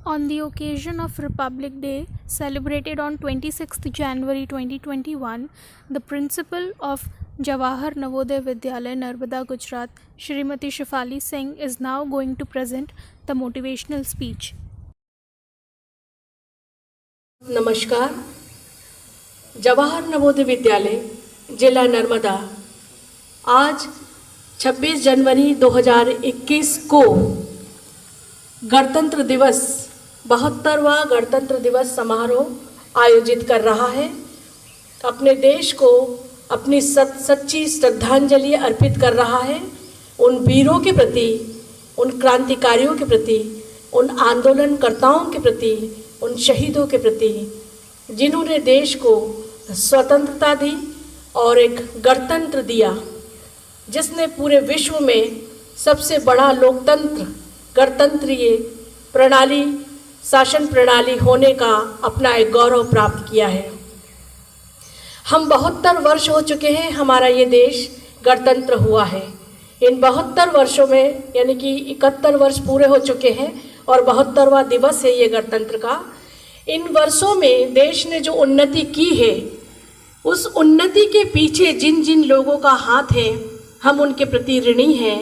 On the occasion of Republic Day, celebrated on 26th January 2021, the principal of Jawahar Navodaya Vidyalaya, Narbada, Gujarat, Shrimati Shefali Singh, is now going to present the motivational speech. नमस्कार। जवाहर नवोदय विद्यालय जिला नर्मदा आज 26 जनवरी 2021 को गणतंत्र दिवस 72वां गणतंत्र दिवस समारोह आयोजित कर रहा है। अपने देश को अपनी सच्ची श्रद्धांजलि अर्पित कर रहा है उन वीरों के प्रति, उन क्रांतिकारियों के प्रति, उन आंदोलनकर्ताओं के प्रति, उन शहीदों के प्रति जिन्होंने देश को स्वतंत्रता दी और एक गणतंत्र दिया, जिसने पूरे विश्व में सबसे बड़ा लोकतंत्र गणतंत्रीय प्रणाली शासन प्रणाली होने का अपना एक गौरव प्राप्त किया है। हम 72 वर्ष हो चुके हैं, हमारा ये देश गणतंत्र हुआ है। इन 72 वर्षों में यानी कि 71 वर्ष पूरे हो चुके हैं और 72वां दिवस है ये गणतंत्र का। इन वर्षों में देश ने जो उन्नति की है, उस उन्नति के पीछे जिन जिन लोगों का हाथ है, हम उनके प्रति ऋणी हैं।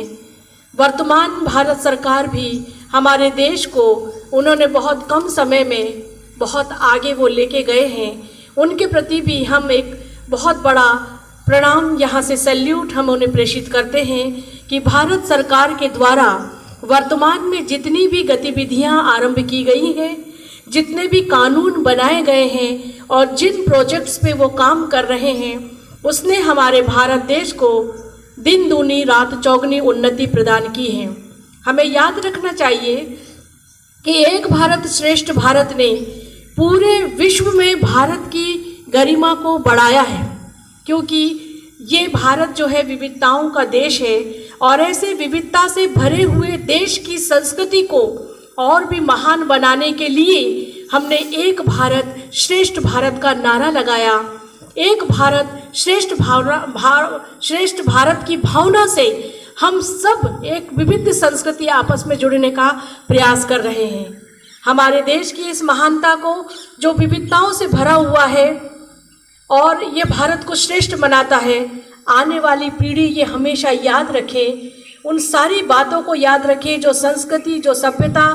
वर्तमान भारत सरकार भी हमारे देश को उन्होंने बहुत कम समय में बहुत आगे वो लेके गए हैं, उनके प्रति भी हम एक बहुत बड़ा प्रणाम यहाँ से सैल्यूट हम उन्हें प्रेषित करते हैं कि भारत सरकार के द्वारा वर्तमान में जितनी भी गतिविधियाँ आरंभ की गई हैं, जितने भी कानून बनाए गए हैं और जिन प्रोजेक्ट्स पे वो काम कर रहे हैं, उसने हमारे भारत देश को दिन दूनी रात चौगनी उन्नति प्रदान की है। हमें याद रखना चाहिए कि एक भारत श्रेष्ठ भारत ने पूरे विश्व में भारत की गरिमा को बढ़ाया है, क्योंकि ये भारत जो है विविधताओं का देश है और ऐसे विविधता से भरे हुए देश की संस्कृति को और भी महान बनाने के लिए हमने एक भारत श्रेष्ठ भारत का नारा लगाया। एक भारत श्रेष्ठ भारत की भावना से हम सब एक विविध संस्कृति आपस में जुड़ने का प्रयास कर रहे हैं। हमारे देश की इस महानता को जो विविधताओं से भरा हुआ है और ये भारत को श्रेष्ठ बनाता है, आने वाली पीढ़ी ये हमेशा याद रखे, उन सारी बातों को याद रखे जो संस्कृति, जो सभ्यता,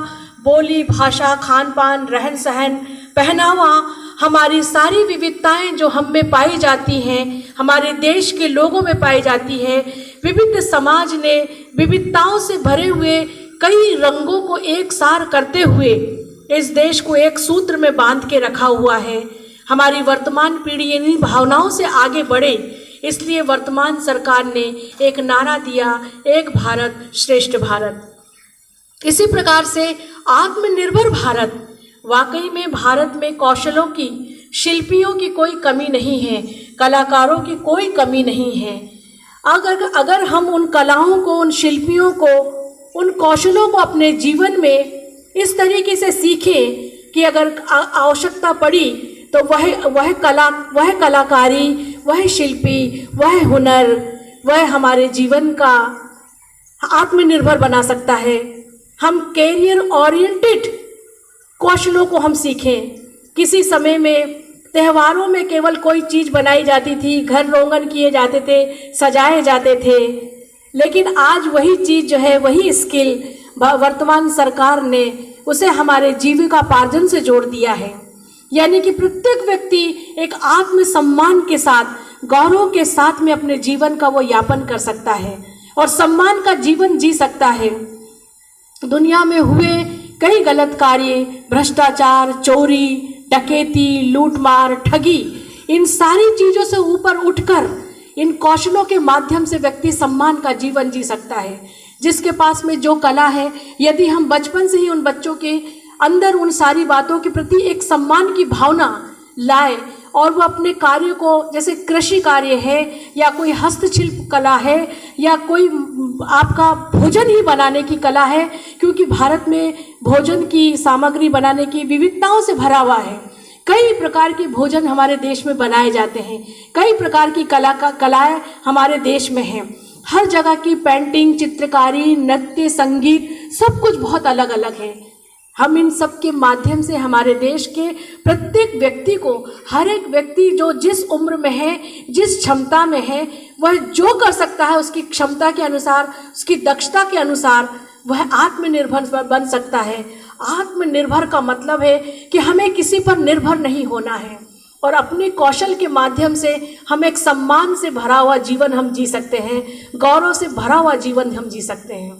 बोली, भाषा, खान पान, रहन सहन, पहनावा, हमारी सारी विविधताएं जो हम में पाई जाती हैं, हमारे देश के लोगों में पाई जाती है। विविध समाज ने विविधताओं से भरे हुए कई रंगों को एक सार करते हुए इस देश को एक सूत्र में बांध के रखा हुआ है। हमारी वर्तमान पीढ़ी इन्हीं भावनाओं से आगे बढ़े, इसलिए वर्तमान सरकार ने एक नारा दिया, एक भारत श्रेष्ठ भारत। इसी प्रकार से आत्मनिर्भर भारत, वाकई में भारत में कौशलों की, शिल्पियों की कोई कमी नहीं है, कलाकारों की कोई कमी नहीं है। अगर हम उन कलाओं को, उन शिल्पियों को, उन कौशलों को अपने जीवन में इस तरीके से सीखें कि अगर आवश्यकता पड़ी तो वह कलाकारी, वह शिल्पी, वह हुनर, वह हमारे जीवन का आत्मनिर्भर बना सकता है। हम कैरियर ओरिएंटेड कौशलों को हम सीखें। किसी समय में त्योहारों में केवल कोई चीज़ बनाई जाती थी, घर रोगन किए जाते थे, सजाए जाते थे, लेकिन आज वही चीज़ जो है, वही स्किल वर्तमान सरकार ने उसे हमारे जीविकापार्जन से जोड़ दिया है। यानी कि प्रत्येक व्यक्ति एक आत्मसम्मान के साथ, गौरव के साथ में अपने जीवन का वो यापन कर सकता है और सम्मान का जीवन जी सकता है। दुनिया में हुए कई गलत कार्य, भ्रष्टाचार, चोरी, डकैती, लूटमार, ठगी, इन सारी चीज़ों से ऊपर उठकर इन कौशलों के माध्यम से व्यक्ति सम्मान का जीवन जी सकता है। जिसके पास में जो कला है, यदि हम बचपन से ही उन बच्चों के अंदर उन सारी बातों के प्रति एक सम्मान की भावना लाए और वो अपने कार्य को, जैसे कृषि कार्य है या कोई हस्तशिल्प कला है या कोई आपका भोजन ही बनाने की कला है, क्योंकि भारत में भोजन की सामग्री बनाने की विविधताओं से भरा हुआ है। कई प्रकार के भोजन हमारे देश में बनाए जाते हैं, कई प्रकार की कलाएं हमारे देश में हैं। हर जगह की पेंटिंग, चित्रकारी, नृत्य, संगीत, सब कुछ बहुत अलग अलग है। हम इन सब के माध्यम से हमारे देश के प्रत्येक व्यक्ति को, हर एक व्यक्ति जो जिस उम्र में है, जिस क्षमता में है, वह जो कर सकता है उसकी क्षमता के अनुसार, उसकी दक्षता के अनुसार वह आत्मनिर्भर बन सकता है। आत्मनिर्भर का मतलब है कि हमें किसी पर निर्भर नहीं होना है और अपने कौशल के माध्यम से हम एक सम्मान से भरा हुआ जीवन हम जी सकते हैं, गौरव से भरा हुआ जीवन हम जी सकते हैं।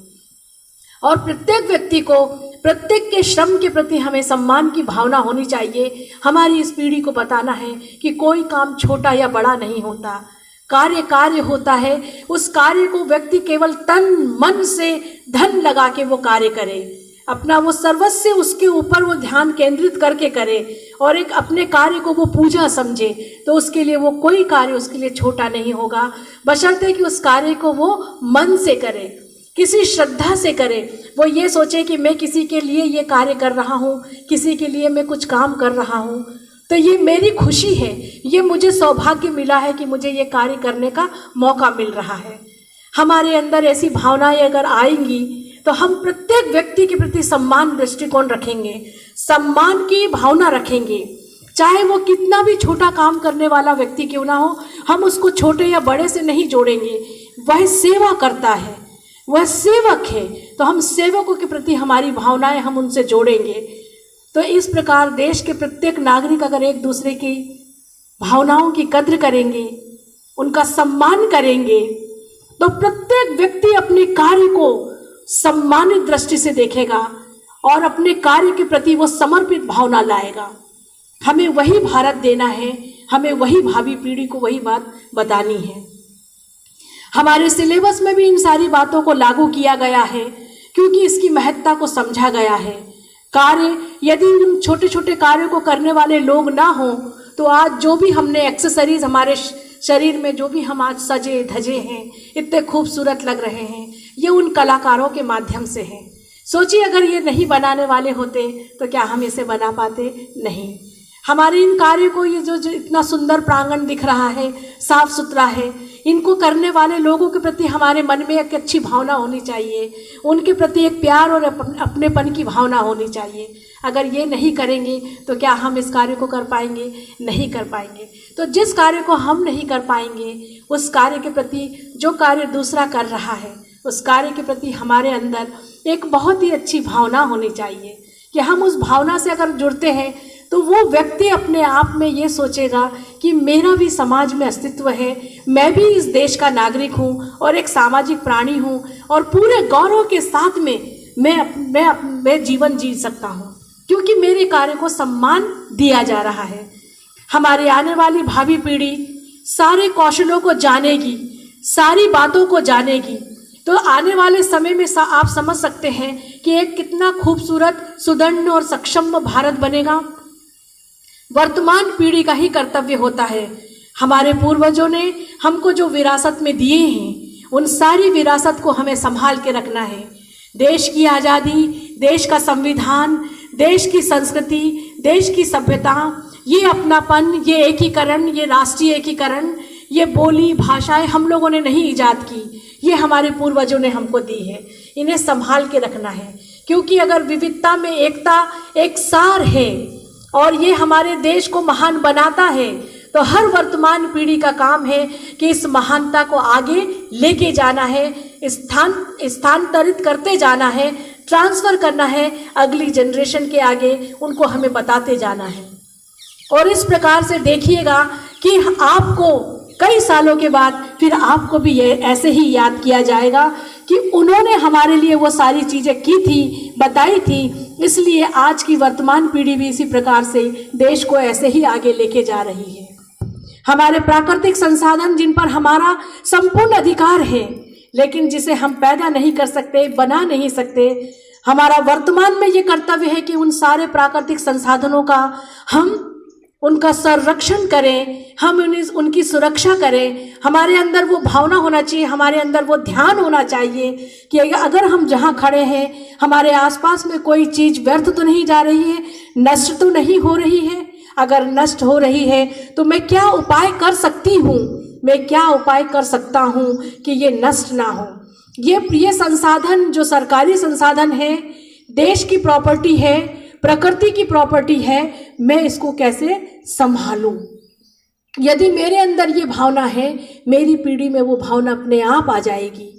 और प्रत्येक व्यक्ति को, प्रत्येक के श्रम के प्रति हमें सम्मान की भावना होनी चाहिए। हमारी इस पीढ़ी को बताना है कि कोई काम छोटा या बड़ा नहीं होता, कार्य कार्य होता है। उस कार्य को व्यक्ति केवल तन मन से धन लगा के वो कार्य करे, अपना वो सर्वस्व उसके ऊपर वो ध्यान केंद्रित करके करे और एक अपने कार्य को वो पूजा समझे, तो उसके लिए वो कोई कार्य उसके लिए छोटा नहीं होगा, बशर्ते कि उस कार्य को वो मन से करे, किसी श्रद्धा से करे। वो ये सोचे कि मैं किसी के लिए ये कार्य कर रहा हूँ, किसी के लिए मैं कुछ काम कर रहा हूँ, तो ये मेरी खुशी है, ये मुझे सौभाग्य मिला है कि मुझे ये कार्य करने का मौका मिल रहा है। हमारे अंदर ऐसी भावनाएं अगर आएंगी तो हम प्रत्येक व्यक्ति के प्रति सम्मान दृष्टिकोण रखेंगे, सम्मान की भावना रखेंगे। चाहे वो कितना भी छोटा काम करने वाला व्यक्ति क्यों ना हो, हम उसको छोटे या बड़े से नहीं जोड़ेंगे। वह सेवा करता है, वह सेवक है, तो हम सेवकों के प्रति हमारी भावनाएं हम उनसे जोड़ेंगे। तो इस प्रकार देश के प्रत्येक नागरिक अगर एक दूसरे की भावनाओं की कद्र करेंगे, उनका सम्मान करेंगे, तो प्रत्येक व्यक्ति अपने कार्य को सम्मानित दृष्टि से देखेगा और अपने कार्य के प्रति वो समर्पित भावना लाएगा। हमें वही भारत देना है, हमें वही भावी पीढ़ी को वही बात बतानी है। हमारे सिलेबस में भी इन सारी बातों को लागू किया गया है क्योंकि इसकी महत्ता को समझा गया है। कार्य, यदि उन छोटे छोटे कार्यों को करने वाले लोग ना हो तो आज जो भी हमने एक्सेसरीज हमारे शरीर में जो भी हम आज सजे धजे हैं, इतने खूबसूरत लग रहे हैं, ये उन कलाकारों के माध्यम से है। सोचिए अगर ये नहीं बनाने वाले होते तो क्या हम इसे बना पाते? नहीं। हमारे इन कार्य को, ये जो इतना सुंदर प्रांगण दिख रहा है, साफ सुथरा है, इनको करने वाले लोगों के प्रति हमारे मन में एक अच्छी भावना होनी चाहिए, उनके प्रति एक प्यार और अपनेपन की भावना होनी चाहिए। अगर ये नहीं करेंगे तो क्या हम इस कार्य को कर पाएंगे? नहीं कर पाएंगे। तो जिस कार्य को हम नहीं कर पाएंगे, उस कार्य के प्रति, जो कार्य दूसरा कर रहा है, उस कार्य के प्रति हमारे अंदर एक बहुत ही अच्छी भावना होनी चाहिए कि हम उस भावना से अगर जुड़ते हैं तो वो व्यक्ति अपने आप में ये सोचेगा कि मेरा भी समाज में अस्तित्व है, मैं भी इस देश का नागरिक हूँ और एक सामाजिक प्राणी हूँ और पूरे गौरव के साथ में मैं जीवन जी सकता हूँ क्योंकि मेरे कार्य को सम्मान दिया जा रहा है। हमारी आने वाली भावी पीढ़ी सारे कौशलों को जानेगी, सारी बातों को जानेगी, तो आने वाले समय में आप समझ सकते हैं कि एक कितना खूबसूरत, सुदृढ़ और सक्षम भारत बनेगा। वर्तमान पीढ़ी का ही कर्तव्य होता है। हमारे पूर्वजों ने हमको जो विरासत में दिए हैं, उन सारी विरासत को हमें संभाल के रखना है। देश की आज़ादी, देश का संविधान, देश की संस्कृति, देश की सभ्यता, ये अपनापन, ये एकीकरण, ये राष्ट्रीय एकीकरण, ये बोली भाषाएं हम लोगों ने नहीं ईजाद की, ये हमारे पूर्वजों ने हमको दी है। इन्हें संभाल के रखना है क्योंकि अगर विविधता में एकता एक सार है और ये हमारे देश को महान बनाता है, तो हर वर्तमान पीढ़ी का काम है कि इस महानता को आगे लेके जाना है, स्थानांतरित करते जाना है, ट्रांसफ़र करना है अगली जनरेशन के आगे, उनको हमें बताते जाना है। और इस प्रकार से देखिएगा कि आपको कई सालों के बाद फिर आपको भी ये ऐसे ही याद किया जाएगा कि उन्होंने हमारे लिए वो सारी चीज़ें की थी, बताई थी, इसलिए आज की वर्तमान पीढ़ी भी इसी प्रकार से देश को ऐसे ही आगे लेके जा रही है। हमारे प्राकृतिक संसाधन जिन पर हमारा संपूर्ण अधिकार है, लेकिन जिसे हम पैदा नहीं कर सकते, बना नहीं सकते, हमारा वर्तमान में ये कर्तव्य है कि उन सारे प्राकृतिक संसाधनों का हम उनका संरक्षण करें, हम उनकी सुरक्षा करें। हमारे अंदर वो भावना होना चाहिए, हमारे अंदर वो ध्यान होना चाहिए कि अगर हम जहाँ खड़े हैं, हमारे आसपास में कोई चीज़ व्यर्थ तो नहीं जा रही है, नष्ट तो नहीं हो रही है। अगर नष्ट हो रही है तो मैं क्या उपाय कर सकती हूँ, मैं क्या उपाय कर सकता हूँ कि ये नष्ट ना हो। ये संसाधन जो सरकारी संसाधन है, देश की प्रॉपर्टी है, प्रकृति की प्रॉपर्टी है, मैं इसको कैसे संभालूं। यदि मेरे अंदर ये भावना है, मेरी पीढ़ी में वो भावना अपने आप आ जाएगी।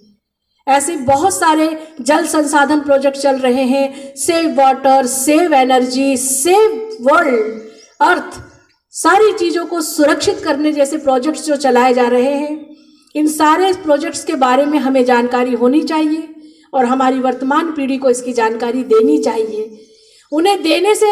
ऐसे बहुत सारे जल संसाधन प्रोजेक्ट चल रहे हैं, save water, save energy, save world, earth, सारी चीज़ों को सुरक्षित करने जैसे प्रोजेक्ट्स जो चलाए जा रहे हैं, इन सारे प्रोजेक्ट्स के बारे में हमें जानकारी होनी चाहिए और हमारी वर्तमान पीढ़ी को इसकी जानकारी देनी चाहिए। उन्हें देने से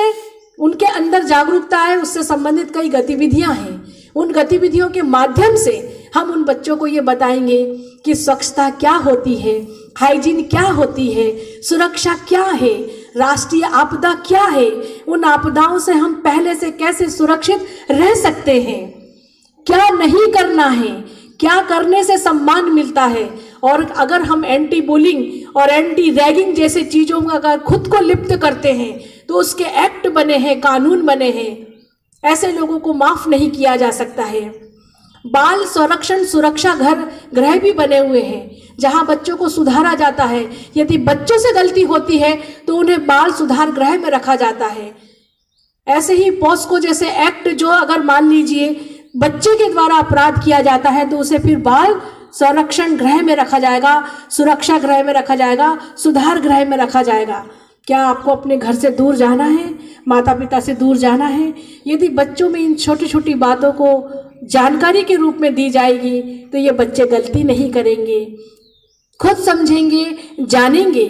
उनके अंदर जागरूकता है, उससे संबंधित कई गतिविधियां हैं। उन गतिविधियों के माध्यम से हम उन बच्चों को ये बताएंगे कि स्वच्छता क्या होती है, हाइजीन क्या होती है, सुरक्षा क्या है, राष्ट्रीय आपदा क्या है, उन आपदाओं से हम पहले से कैसे सुरक्षित रह सकते हैं, क्या नहीं करना है, क्या करने से सम्मान मिलता है। और अगर हम एंटी बुलिंग और एंटी रैगिंग जैसे चीज़ों में अगर खुद को लिप्त करते हैं तो उसके एक्ट बने हैं, कानून बने हैं, ऐसे लोगों को माफ़ नहीं किया जा सकता है। बाल संरक्षण सुरक्षा गृह भी बने हुए हैं जहां बच्चों को सुधारा जाता है। यदि बच्चों से गलती होती है तो उन्हें बाल सुधार गृह में रखा जाता है। ऐसे ही पॉस्को जैसे एक्ट, जो अगर मान लीजिए बच्चे के द्वारा अपराध किया जाता है तो उसे फिर बाल संरक्षण गृह में रखा जाएगा, सुरक्षा गृह में रखा जाएगा, सुधार गृह में रखा जाएगा। क्या आपको अपने घर से दूर जाना है, माता पिता से दूर जाना है? यदि बच्चों में इन छोटी छोटी बातों को जानकारी के रूप में दी जाएगी तो ये बच्चे गलती नहीं करेंगे, खुद समझेंगे, जानेंगे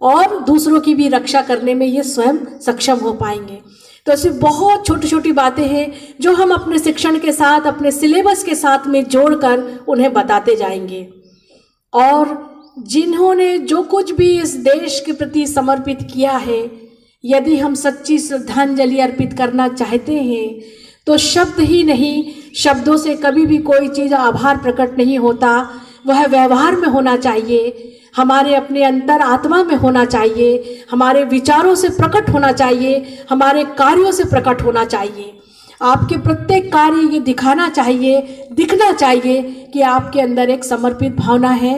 और दूसरों की भी रक्षा करने में ये स्वयं सक्षम हो पाएंगे। तो ऐसी बहुत छोटी छोटी बातें हैं जो हम अपने शिक्षण के साथ, अपने सिलेबस के साथ में जोड़कर उन्हें बताते जाएंगे। और जिन्होंने जो कुछ भी इस देश के प्रति समर्पित किया है, यदि हम सच्ची श्रद्धांजलि अर्पित करना चाहते हैं तो शब्द ही नहीं, शब्दों से कभी भी कोई चीज़ आभार प्रकट नहीं होता। वह व्यवहार में होना चाहिए, हमारे अपने अंतर आत्मा में होना चाहिए, हमारे विचारों से प्रकट होना चाहिए, हमारे कार्यों से प्रकट होना चाहिए। आपके प्रत्येक कार्य ये दिखाना चाहिए, दिखना चाहिए कि आपके अंदर एक समर्पित भावना है।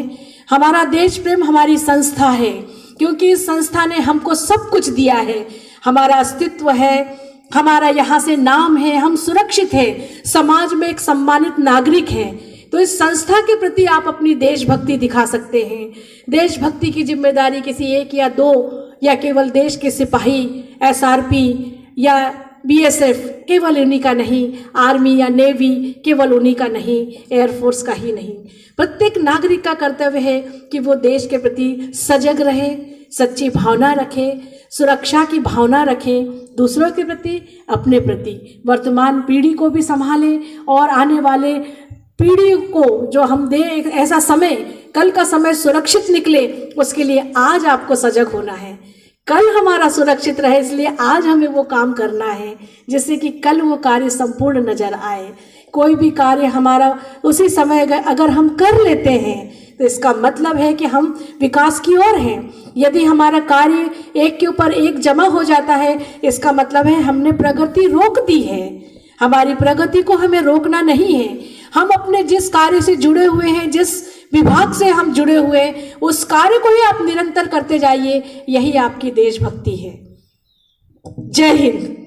हमारा देश प्रेम हमारी संस्था है, क्योंकि इस संस्था ने हमको सब कुछ दिया है। हमारा अस्तित्व है, हमारा यहाँ से नाम है, हम सुरक्षित हैं, समाज में एक सम्मानित नागरिक हैं। तो इस संस्था के प्रति आप अपनी देशभक्ति दिखा सकते हैं। देशभक्ति की जिम्मेदारी किसी एक या दो या केवल देश के सिपाही, एसआरपी या बीएसएफ केवल उन्हीं का नहीं, आर्मी या नेवी केवल उन्हीं का नहीं, एयरफोर्स का ही नहीं, प्रत्येक नागरिक का कर्तव्य है कि वो देश के प्रति सजग रहे, सच्ची भावना रखे, सुरक्षा की भावना रखे, दूसरों के प्रति, अपने प्रति, वर्तमान पीढ़ी को भी संभालें और आने वाले पीढ़ी को जो हम दे एक ऐसा समय, कल का समय सुरक्षित निकले, उसके लिए आज आपको सजग होना है। कल हमारा सुरक्षित रहे, इसलिए आज हमें वो काम करना है जिससे कि कल वो कार्य संपूर्ण नजर आए। कोई भी कार्य हमारा उसी समय अगर हम कर लेते हैं तो इसका मतलब है कि हम विकास की ओर हैं। यदि हमारा कार्य एक के ऊपर एक जमा हो जाता है, इसका मतलब है हमने प्रगति रोक दी है। हमारी प्रगति को हमें रोकना नहीं है। हम अपने जिस कार्य से जुड़े हुए हैं, जिस विभाग से हम जुड़े हुए हैं, उस कार्य को ही आप निरंतर करते जाइए। यही आपकी देशभक्ति है। जय हिंद।